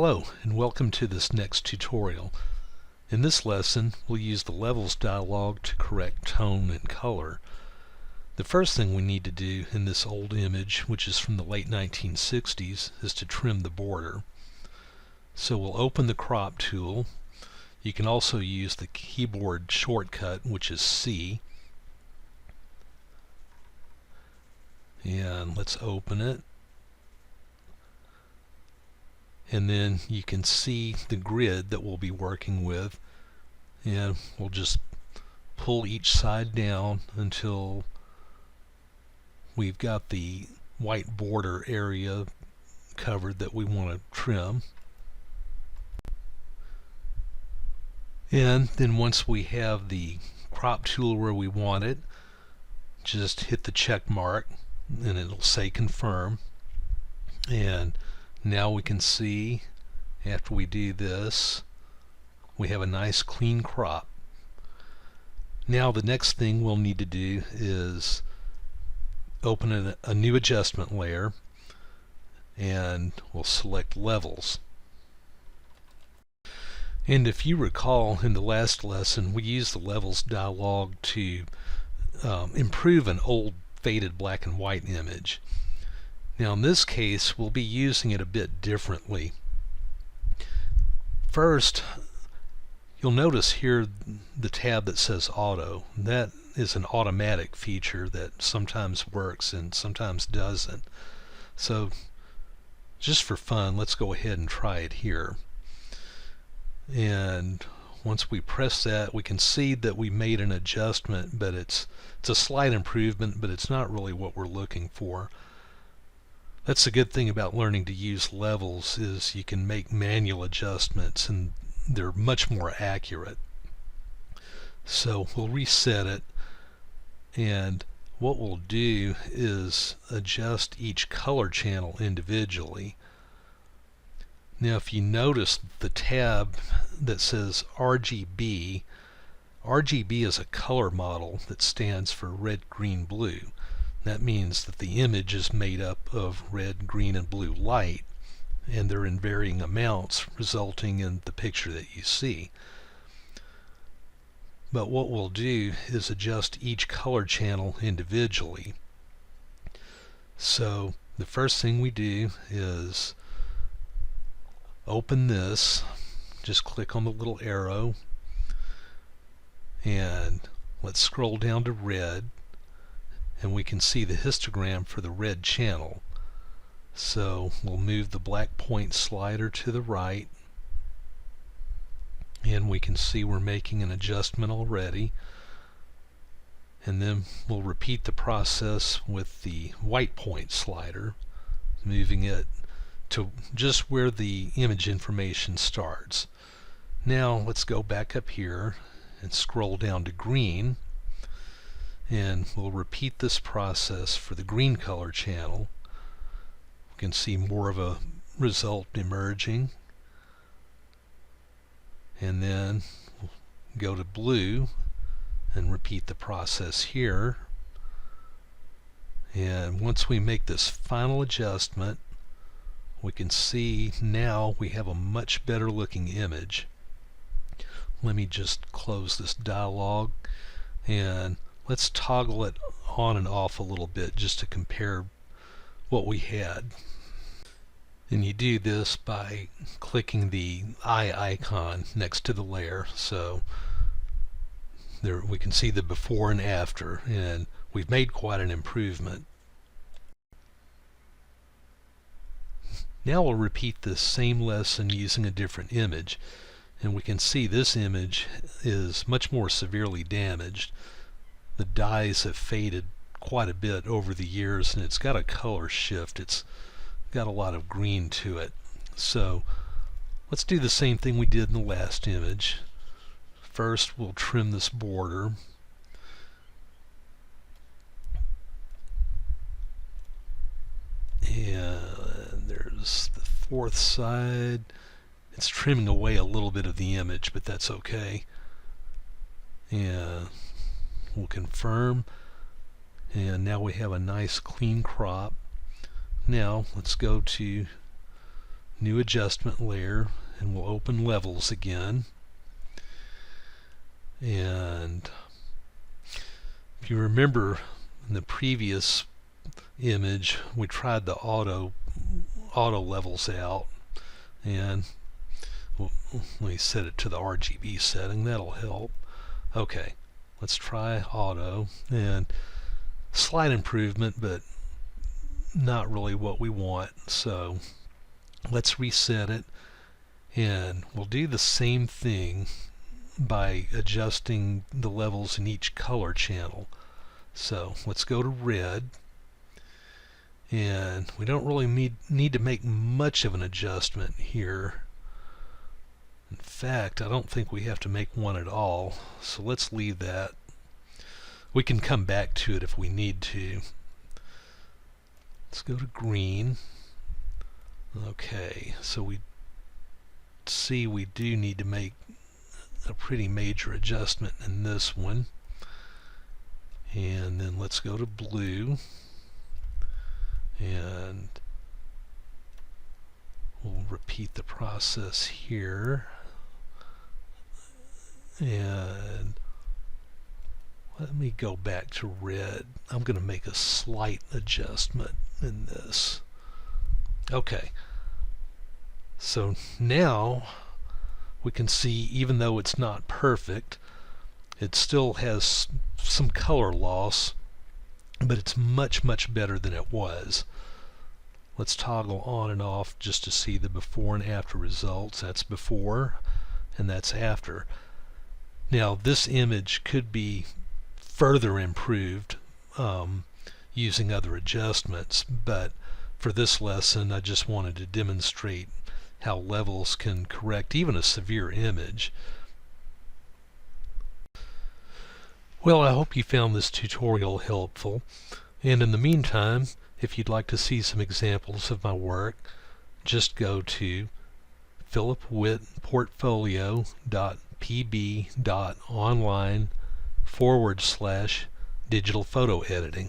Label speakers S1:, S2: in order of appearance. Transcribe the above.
S1: Hello and welcome to this next tutorial. In this lesson we'll use the levels dialog to correct tone and color. The first thing we need to do in this old image, which is from the late 1960s, is to trim the border. So we'll open the crop tool. You can also use the keyboard shortcut, which is C. And let's open it. And then you can see the grid that we'll be working with, and we'll just pull each side down until we've got the white border area covered that we want to trim. And then once we have the crop tool where we want it, just hit the check mark and it'll say confirm. And now we can see, after we do this, we have a nice clean crop. Now the next thing we'll need to do is open a new adjustment layer, and we'll select levels. And if you recall, in the last lesson we used the levels dialog to improve an old faded black and white image. Now in this case we'll be using it a bit differently. First, you'll notice here the tab that says auto. That is an automatic feature that sometimes works and sometimes doesn't. So just for fun, let's go ahead and try it here. And once we press that, we can see that we made an adjustment, but it's a slight improvement, but it's not really what we're looking for. That's the good thing about learning to use levels, is you can make manual adjustments and they're much more accurate. So we'll reset it, and what we'll do is adjust each color channel individually. Now if you notice the tab that says RGB, RGB is a color model that stands for red, green, blue. That means that the image is made up of red, green, and blue light, and they're in varying amounts, resulting in the picture that you see. But what we'll do is adjust each color channel individually. So the first thing we do is open this, just click on the little arrow, and let's scroll down to red, and we can see the histogram for the red channel. So we'll move the black point slider to the right, and we can see we're making an adjustment already. And then we'll repeat the process with the white point slider, moving it to just where the image information starts. Now let's go back up here and scroll down to green, and we'll repeat this process for the green color channel. We can see more of a result emerging, and then we'll go to blue and repeat the process here. And once we make this final adjustment, we can see now we have a much better looking image. Let me just close this dialog, and let's toggle it on and off a little bit just to compare what we had. And you do this by clicking the eye icon next to the layer. So there we can see the before and after, and we've made quite an improvement. Now we'll repeat this same lesson using a different image, and we can see this image is much more severely damaged. The dyes have faded quite a bit over the years, and it's got a color shift. It's got a lot of green to it. So let's do the same thing we did in the last image. First we'll trim this border, and there's the fourth side. It's trimming away a little bit of the image, but that's okay. And we'll confirm, and now we have a nice clean crop. Now let's go to new adjustment layer, and we'll open levels again. And if you remember in the previous image, we tried the auto levels out, and let me set it to the RGB setting. That'll help. Okay, let's try auto, and slight improvement, but not really what we want. So let's reset it, and we'll do the same thing by adjusting the levels in each color channel. So let's go to red, and we don't really need to make much of an adjustment here. In fact, I don't think we have to make one at all, so let's leave that. We can come back to it if we need to. Let's go to green. Okay, so we see we do need to make a pretty major adjustment in this one. And then let's go to blue, and we'll repeat the process here. And let me go back to red. I'm going to make a slight adjustment in this. Okay, so now we can see, even though it's not perfect, it still has some color loss, but it's much better than it was. Let's toggle on and off just to see the before and after results. That's before and that's after. Now this image could be further improved using other adjustments, but for this lesson I just wanted to demonstrate how levels can correct even a severe image. Well, I hope you found this tutorial helpful, and in the meantime, if you'd like to see some examples of my work, just go to philipwittportfolio.pb.online/digital photo editing.